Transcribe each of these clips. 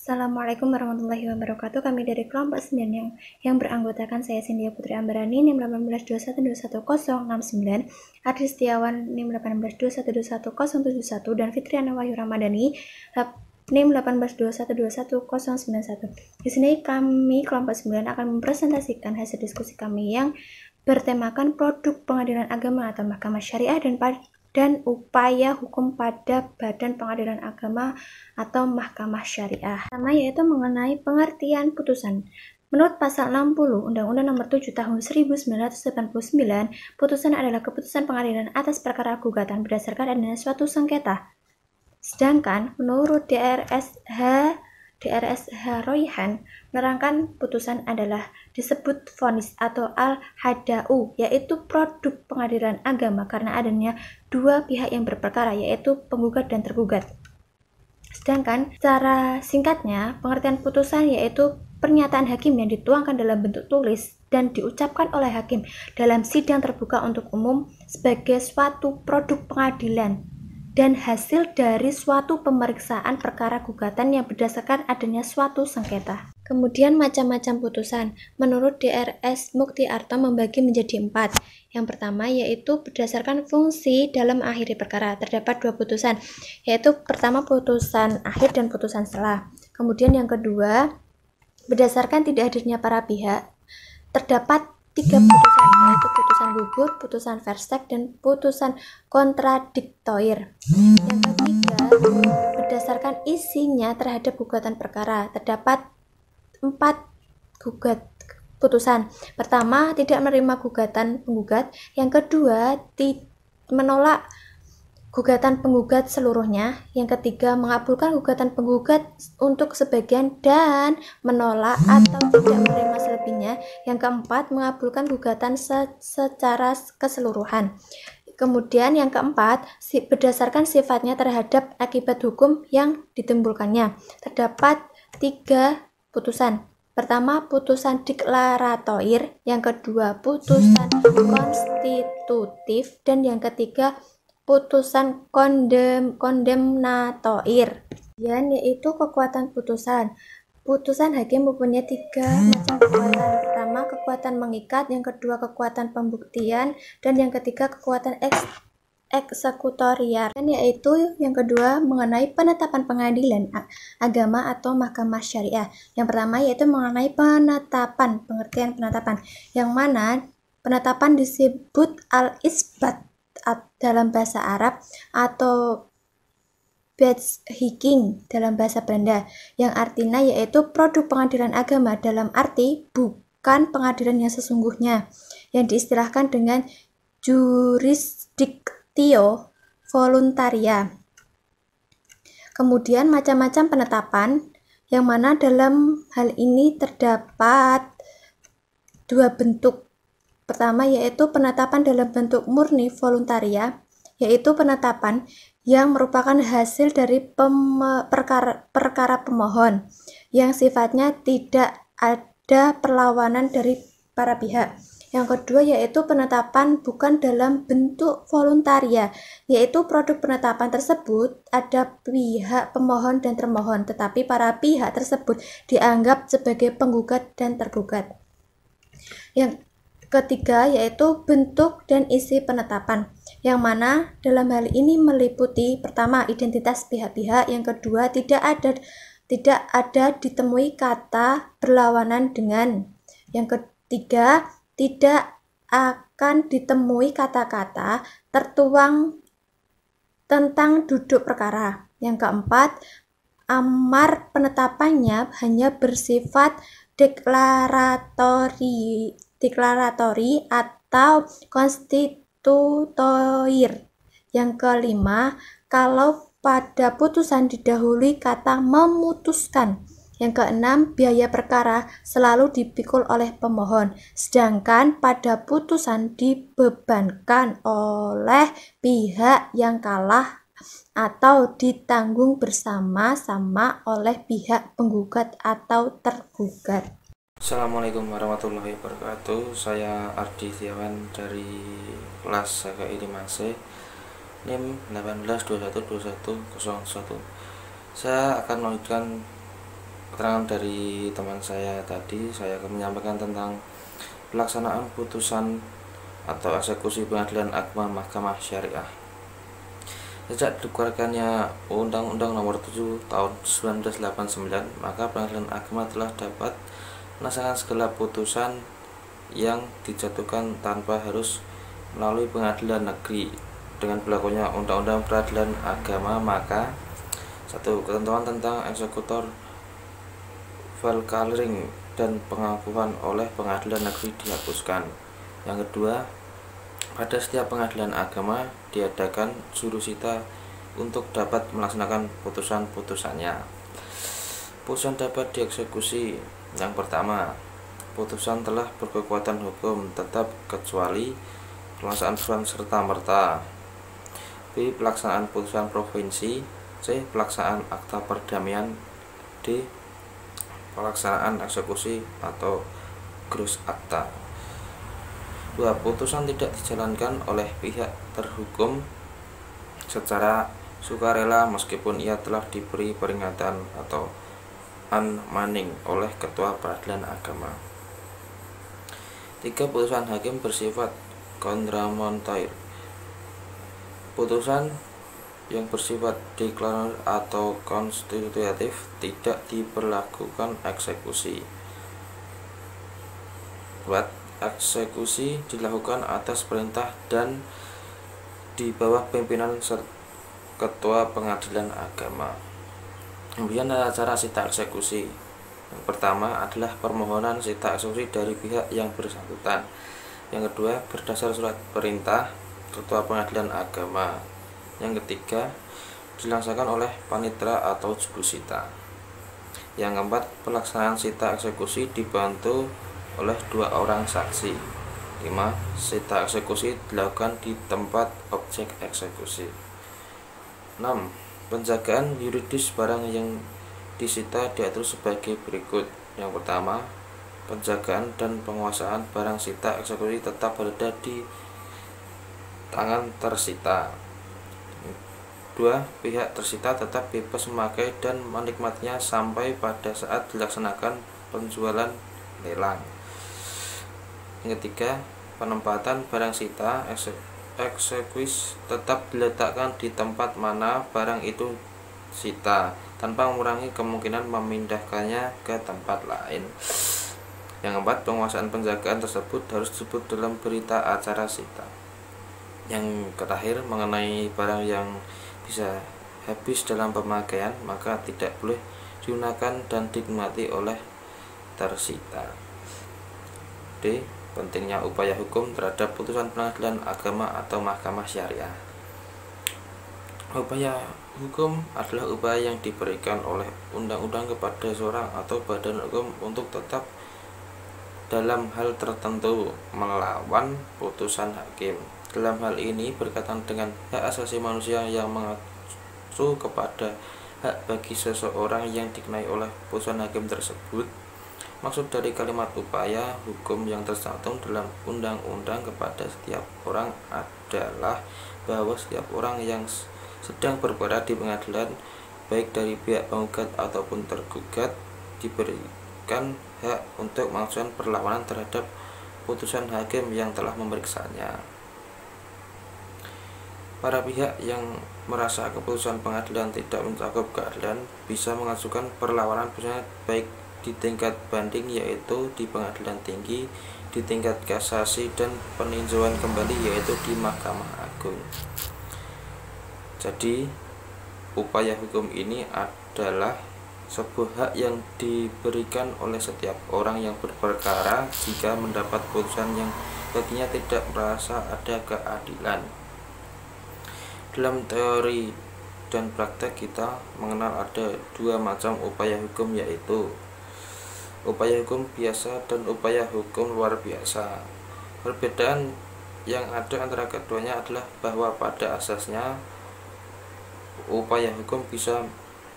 Assalamualaikum warahmatullahi wabarakatuh. Kami dari kelompok 9 yang beranggotakan saya Cynthia Putri Ambarani NIM 1821211069, Adri Setiawan NIM 18212171 dan Fitriana Wahyu Ramadhani NIM 1821211091. Di sini kami kelompok 9 akan mempresentasikan hasil diskusi kami yang bertemakan produk pengadilan agama atau mahkamah syariah dan upaya hukum pada badan pengadilan agama atau mahkamah syariah. Pertama yaitu mengenai pengertian putusan. Menurut pasal 60 Undang-Undang Nomor 7 Tahun 1989, putusan adalah keputusan pengadilan atas perkara gugatan berdasarkan adanya suatu sengketa. Sedangkan menurut DRSH Royhan menerangkan putusan adalah disebut vonis atau al-hada'u, yaitu produk pengadilan agama karena adanya dua pihak yang berperkara, yaitu penggugat dan tergugat. Sedangkan secara singkatnya, pengertian putusan yaitu pernyataan hakim yang dituangkan dalam bentuk tulis dan diucapkan oleh hakim dalam sidang terbuka untuk umum sebagai suatu produk pengadilan dan hasil dari suatu pemeriksaan perkara gugatan yang berdasarkan adanya suatu sengketa. Kemudian macam-macam putusan. Menurut DRS Muktiarto membagi menjadi 4. Yang pertama yaitu berdasarkan fungsi dalam akhiri perkara. Terdapat 2 putusan, yaitu pertama putusan akhir dan putusan selah. Kemudian yang kedua, berdasarkan tidak hadirnya para pihak, terdapat 3 putusan, yaitu putusan gugur, putusan versek, dan putusan kontradiktoir. Yang ketiga, berdasarkan isinya terhadap gugatan perkara, terdapat 4 putusan. Pertama, tidak menerima gugatan penggugat. Yang kedua, menolak gugatan penggugat seluruhnya. Yang ketiga, mengabulkan gugatan penggugat untuk sebagian dan menolak atau tidak menerima selebihnya. Yang keempat, mengabulkan gugatan secara keseluruhan. Kemudian yang keempat, berdasarkan sifatnya terhadap akibat hukum yang ditimbulkannya. Terdapat 3 putusan. Pertama, putusan deklaratoir. Yang kedua, putusan konstitutif. Dan yang ketiga, putusan kondemnatoir. Dan yaitu kekuatan putusan. Putusan hakim mempunyai 3 macam kekuatan. Pertama, kekuatan mengikat. Yang kedua, kekuatan pembuktian. Dan yang ketiga, kekuatan eksekutorial. Dan yaitu yang kedua mengenai penetapan pengadilan agama atau mahkamah syariah. Yang pertama yaitu mengenai penetapan, pengertian penetapan, yang mana penetapan disebut al-isbat dalam bahasa Arab atau Bedshiking dalam bahasa Belanda, yang artinya yaitu produk pengadilan agama dalam arti bukan pengadilan yang sesungguhnya, yang diistilahkan dengan jurisdictio voluntaria. Kemudian macam-macam penetapan, yang mana dalam hal ini terdapat 2 bentuk. Pertama yaitu penetapan dalam bentuk murni voluntaria, yaitu penetapan yang merupakan hasil dari perkara pemohon yang sifatnya tidak ada perlawanan dari para pihak. Yang kedua yaitu penetapan bukan dalam bentuk voluntaria, yaitu produk penetapan tersebut ada pihak pemohon dan termohon, tetapi para pihak tersebut dianggap sebagai penggugat dan tergugat. Yang ketiga yaitu bentuk dan isi penetapan, yang mana dalam hal ini meliputi pertama identitas pihak-pihak, yang kedua tidak ada ditemui kata berlawanan dengan, yang ketiga tidak akan ditemui kata-kata tertuang tentang duduk perkara, yang keempat amar penetapannya hanya bersifat deklaratori atau konstitutoir. Yang kelima, kalau pada putusan didahului kata memutuskan. Yang keenam, biaya perkara selalu dipikul oleh pemohon, sedangkan pada putusan dibebankan oleh pihak yang kalah atau ditanggung bersama-sama oleh pihak penggugat atau tergugat. Assalamualaikum warahmatullahi wabarakatuh. Saya Ardi Setiawan dari kelas KKI 5C NIM 18212101. Saya akan melanjutkan keterangan dari teman saya tadi, saya akan menyampaikan tentang pelaksanaan putusan atau eksekusi pengadilan agama Mahkamah Syariah. Sejak dikeluarkannya Undang-Undang Nomor 7 Tahun 1989, maka pengadilan agama telah dapat melaksanakan segala putusan yang dijatuhkan tanpa harus melalui pengadilan negeri. Dengan berlakunya Undang-Undang Peradilan Agama, maka satu, ketentuan tentang eksekutor, valkaling dan pengakuan oleh pengadilan negeri dihapuskan. Yang kedua, pada setiap pengadilan agama diadakan jurusita untuk dapat melaksanakan putusan-putusannya. Putusan dapat dieksekusi. Yang pertama, putusan telah berkekuatan hukum tetap kecuali pelaksanaan putusan serta-merta. B. Pelaksanaan putusan provinsi. C. Pelaksanaan akta perdamaian. D. Pelaksanaan eksekusi atau gross akta. 2. Putusan tidak dijalankan oleh pihak terhukum secara sukarela meskipun ia telah diberi peringatan atau unmanning oleh ketua peradilan agama. 3. Putusan hakim bersifat kontramontair. Putusan yang bersifat deklaratif atau konstitutif tidak diperlakukan eksekusi. 4. Eksekusi dilakukan atas perintah dan di bawah pimpinan ketua pengadilan agama. Kemudian ada cara sita eksekusi. Yang pertama adalah permohonan sita eksekusi dari pihak yang bersangkutan. Yang kedua, berdasar surat perintah ketua pengadilan agama. Yang ketiga, dilaksanakan oleh panitera atau jurusita. Yang keempat, pelaksanaan sita eksekusi dibantu oleh 2 orang saksi. 5. Sita eksekusi dilakukan di tempat objek eksekusi. 6. Penjagaan yuridis barang yang disita diatur sebagai berikut. Yang pertama, penjagaan dan penguasaan barang sita eksekusi tetap berada di tangan tersita. 2. Pihak tersita tetap bebas memakai dan menikmatinya sampai pada saat dilaksanakan penjualan lelang. Yang ketiga, penempatan barang sita eksekusi tetap diletakkan di tempat mana barang itu sita tanpa mengurangi kemungkinan memindahkannya ke tempat lain. Yang keempat, penguasaan penjagaan tersebut harus disebut dalam berita acara sita. Yang terakhir, mengenai barang yang bisa habis dalam pemakaian maka tidak boleh digunakan dan dinikmati oleh tersita. D. Pentingnya upaya hukum terhadap putusan pengadilan agama atau mahkamah syariah. Upaya hukum adalah upaya yang diberikan oleh undang-undang kepada seorang atau badan hukum untuk tetap dalam hal tertentu melawan putusan hakim. Dalam hal ini berkaitan dengan hak asasi manusia yang mengacu kepada hak bagi seseorang yang dikenai oleh putusan hakim tersebut. Maksud dari kalimat upaya hukum yang tercantum dalam undang-undang kepada setiap orang adalah bahwa setiap orang yang sedang berperkara di pengadilan, baik dari pihak penggugat ataupun tergugat, diberikan hak untuk mengajukan perlawanan terhadap putusan hakim yang telah memeriksanya. Para pihak yang merasa keputusan pengadilan tidak mencakup keadilan bisa mengajukan perlawanan putusannya baik di tingkat banding yaitu di pengadilan tinggi, di tingkat kasasi, dan peninjauan kembali yaitu di Mahkamah Agung. Jadi upaya hukum ini adalah sebuah hak yang diberikan oleh setiap orang yang berperkara jika mendapat putusan yang baginya tidak merasa ada keadilan. Dalam teori dan praktek kita mengenal ada 2 macam upaya hukum, yaitu upaya hukum biasa dan upaya hukum luar biasa. Perbedaan yang ada antara keduanya adalah bahwa pada asasnya upaya hukum bisa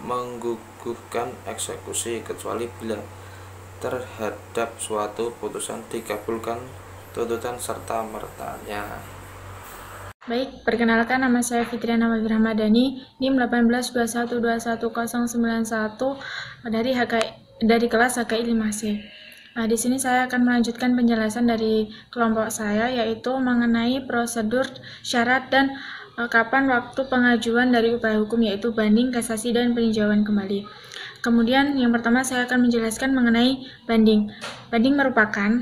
menggugurkan eksekusi kecuali bila terhadap suatu putusan dikabulkan tuntutan serta mertanya. Baik, perkenalkan nama saya Fitriana Ramadhani, NIM 18212191 dari HKI dari kelas HKI 5C. Di sini saya akan melanjutkan penjelasan dari kelompok saya, yaitu mengenai prosedur, syarat, dan kapan waktu pengajuan dari upaya hukum, yaitu banding, kasasi, dan peninjauan kembali. Kemudian yang pertama saya akan menjelaskan mengenai banding. Banding merupakan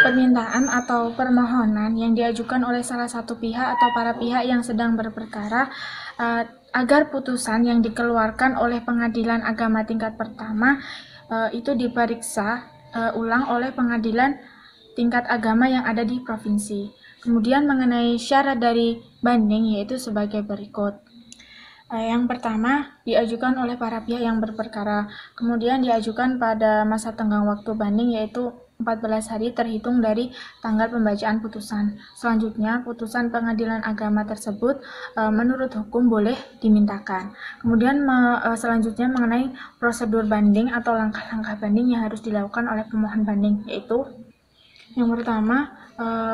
permintaan atau permohonan yang diajukan oleh salah satu pihak atau para pihak yang sedang berperkara agar putusan yang dikeluarkan oleh pengadilan agama tingkat pertama itu diperiksa ulang oleh pengadilan tingkat agama yang ada di provinsi. Kemudian mengenai syarat dari banding yaitu sebagai berikut. Yang pertama, diajukan oleh para pihak yang berperkara. Kemudian diajukan pada masa tenggang waktu banding yaitu 14 hari terhitung dari tanggal pembacaan putusan. Selanjutnya, putusan pengadilan agama tersebut menurut hukum boleh dimintakan. Kemudian selanjutnya mengenai prosedur banding atau langkah-langkah banding yang harus dilakukan oleh pemohon banding, yaitu yang pertama,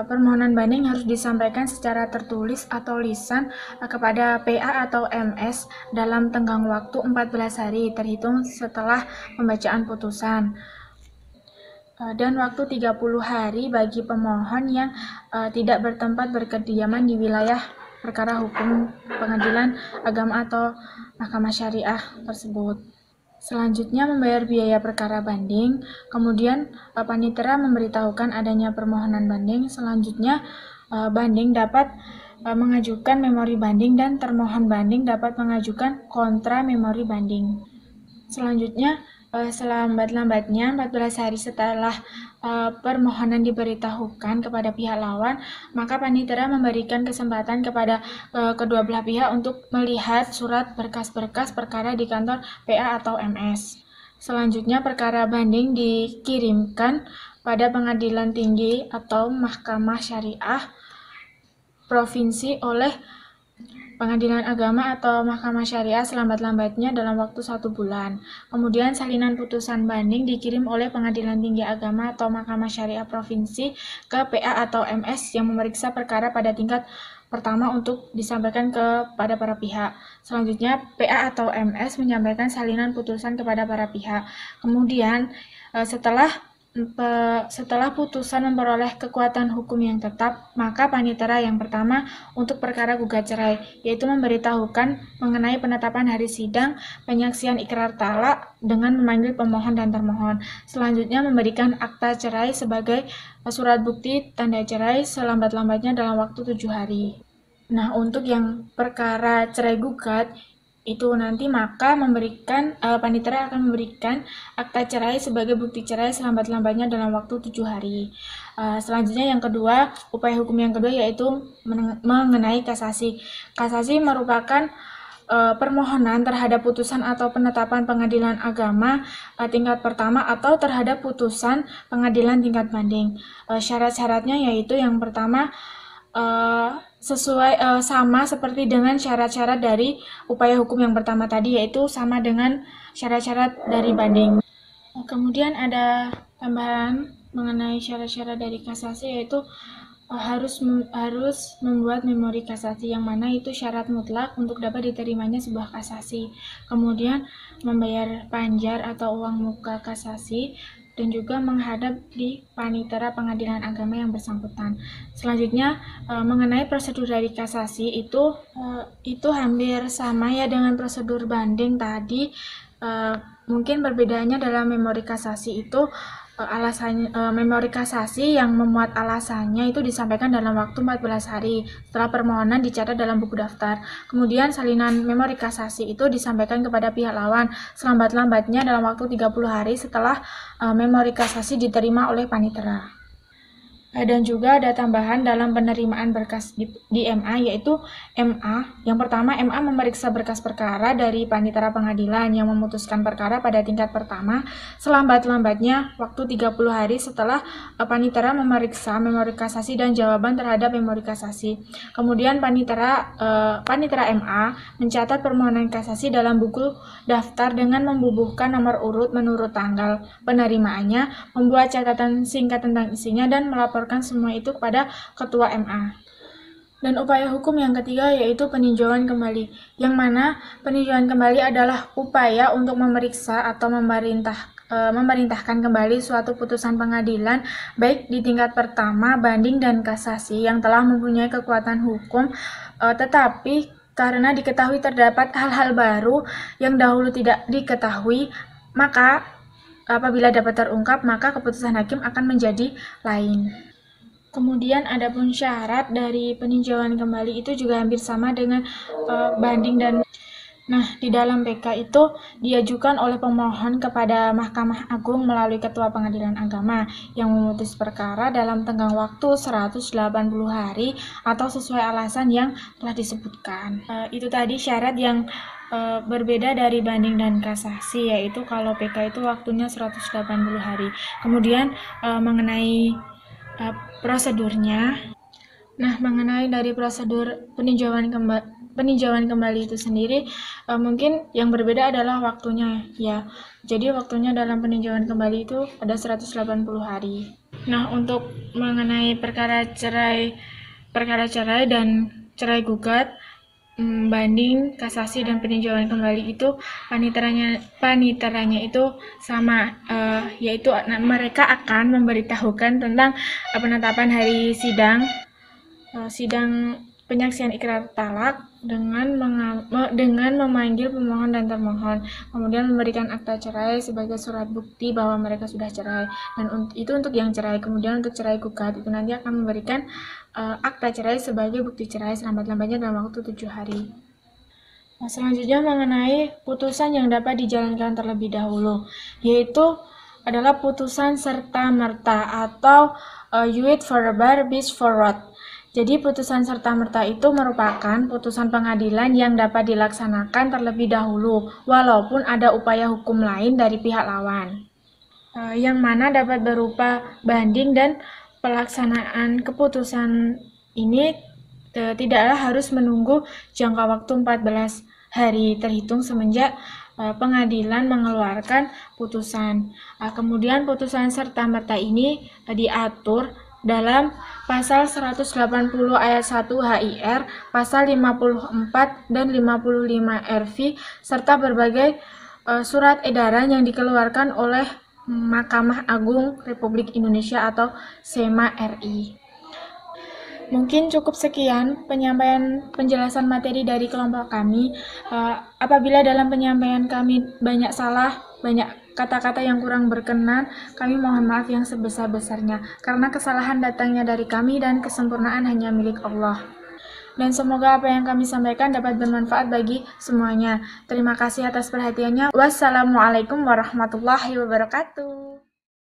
permohonan banding harus disampaikan secara tertulis atau lisan kepada PA atau MS dalam tenggang waktu 14 hari terhitung setelah pembacaan putusan, dan waktu 30 hari bagi pemohon yang tidak bertempat berkediaman di wilayah perkara hukum pengadilan agama atau mahkamah syariah tersebut. Selanjutnya membayar biaya perkara banding, kemudian panitera memberitahukan adanya permohonan banding. Selanjutnya banding dapat mengajukan memori banding dan termohon banding dapat mengajukan kontra memori banding. Selanjutnya selambat-lambatnya 14 hari setelah permohonan diberitahukan kepada pihak lawan, maka panitera memberikan kesempatan kepada kedua belah pihak untuk melihat surat berkas-berkas perkara di kantor PA atau MS. Selanjutnya perkara banding dikirimkan pada pengadilan tinggi atau mahkamah syariah provinsi oleh pengadilan agama atau mahkamah syariah selambat-lambatnya dalam waktu 1 bulan. Kemudian salinan putusan banding dikirim oleh pengadilan tinggi agama atau mahkamah syariah provinsi ke PA atau MS yang memeriksa perkara pada tingkat pertama untuk disampaikan kepada para pihak. Selanjutnya PA atau MS menyampaikan salinan putusan kepada para pihak. Kemudian setelah putusan memperoleh kekuatan hukum yang tetap, maka panitera yang pertama untuk perkara gugat cerai, yaitu memberitahukan mengenai penetapan hari sidang, penyaksian ikrar talak dengan memanggil pemohon dan termohon. Selanjutnya memberikan akta cerai sebagai surat bukti tanda cerai selambat-lambatnya dalam waktu 7 hari. Nah, untuk yang perkara cerai gugat itu nanti maka panitera akan memberikan akta cerai sebagai bukti cerai selambat-lambatnya dalam waktu 7 hari. Selanjutnya yang kedua, upaya hukum yang kedua yaitu mengenai kasasi. Kasasi merupakan permohonan terhadap putusan atau penetapan pengadilan agama tingkat pertama atau terhadap putusan pengadilan tingkat banding. Syarat-syaratnya yaitu yang pertama, sesuai sama seperti dengan syarat-syarat dari upaya hukum yang pertama tadi, yaitu sama dengan syarat-syarat dari banding. Kemudian ada tambahan mengenai syarat-syarat dari kasasi, yaitu harus membuat memori kasasi, yang mana itu syarat mutlak untuk dapat diterimanya sebuah kasasi. Kemudian membayar panjar atau uang muka kasasi, dan juga menghadap di panitera pengadilan agama yang bersangkutan. Selanjutnya mengenai prosedur dari kasasi itu hampir sama ya dengan prosedur banding tadi. Mungkin perbedaannya dalam memori kasasi itu memori kasasi yang memuat alasannya itu disampaikan dalam waktu 14 hari setelah permohonan dicatat dalam buku daftar. Kemudian salinan memori kasasi itu disampaikan kepada pihak lawan selambat-lambatnya dalam waktu 30 hari setelah memori kasasi diterima oleh panitera. Dan juga ada tambahan dalam penerimaan berkas di MA, yaitu MA. Yang pertama, MA memeriksa berkas perkara dari panitera pengadilan yang memutuskan perkara pada tingkat pertama selambat-lambatnya waktu 30 hari setelah panitera memeriksa memori kasasi dan jawaban terhadap memori kasasi. Kemudian panitera MA mencatat permohonan kasasi dalam buku daftar dengan membubuhkan nomor urut menurut tanggal penerimaannya, membuat catatan singkat tentang isinya, dan melaporkan semua itu kepada ketua MA. Dan upaya hukum yang ketiga yaitu peninjauan kembali, yang mana peninjauan kembali adalah upaya untuk memeriksa atau memerintahkan kembali suatu putusan pengadilan baik di tingkat pertama, banding, dan kasasi yang telah mempunyai kekuatan hukum, tetapi karena diketahui terdapat hal-hal baru yang dahulu tidak diketahui, maka apabila dapat terungkap, maka keputusan hakim akan menjadi lain. Kemudian adapun syarat dari peninjauan kembali itu juga hampir sama dengan banding dan di dalam PK itu diajukan oleh pemohon kepada Mahkamah Agung melalui Ketua Pengadilan Agama yang memutus perkara dalam tenggang waktu 180 hari atau sesuai alasan yang telah disebutkan. Itu tadi syarat yang berbeda dari banding dan kasasi, yaitu kalau PK itu waktunya 180 hari. Kemudian mengenai prosedurnya. Mengenai dari prosedur peninjauan kembali itu sendiri, mungkin yang berbeda adalah waktunya ya. Jadi waktunya dalam peninjauan kembali itu ada 180 hari. Untuk mengenai perkara cerai dan cerai gugat, banding, kasasi, dan peninjauan kembali itu paniteranya itu sama, yaitu mereka akan memberitahukan tentang penetapan hari sidang penyaksian ikrar talak dengan memanggil pemohon dan termohon, kemudian memberikan akta cerai sebagai surat bukti bahwa mereka sudah cerai, dan itu untuk yang cerai. Kemudian untuk cerai gugat itu nanti akan memberikan akta cerai sebagai bukti cerai selambat-lambatnya dalam waktu 7 hari. Selanjutnya mengenai putusan yang dapat dijalankan terlebih dahulu, yaitu adalah putusan serta-merta atau you wait for the bar, bis forward. Jadi putusan serta-merta itu merupakan putusan pengadilan yang dapat dilaksanakan terlebih dahulu, walaupun ada upaya hukum lain dari pihak lawan, yang mana dapat berupa banding, dan pelaksanaan keputusan ini tidaklah harus menunggu jangka waktu 14 hari terhitung semenjak pengadilan mengeluarkan putusan. Kemudian putusan serta-merta ini diatur dalam pasal 180 ayat 1 HIR, pasal 54 dan 55 RV, serta berbagai surat edaran yang dikeluarkan oleh Mahkamah Agung Republik Indonesia atau SEMA RI. Mungkin cukup sekian penyampaian penjelasan materi dari kelompok kami. Apabila dalam penyampaian kami banyak salah, banyak kata-kata yang kurang berkenan, kami mohon maaf yang sebesar-besarnya, karena kesalahan datangnya dari kami dan kesempurnaan hanya milik Allah. Dan semoga apa yang kami sampaikan dapat bermanfaat bagi semuanya. Terima kasih atas perhatiannya. Wassalamualaikum warahmatullahi wabarakatuh.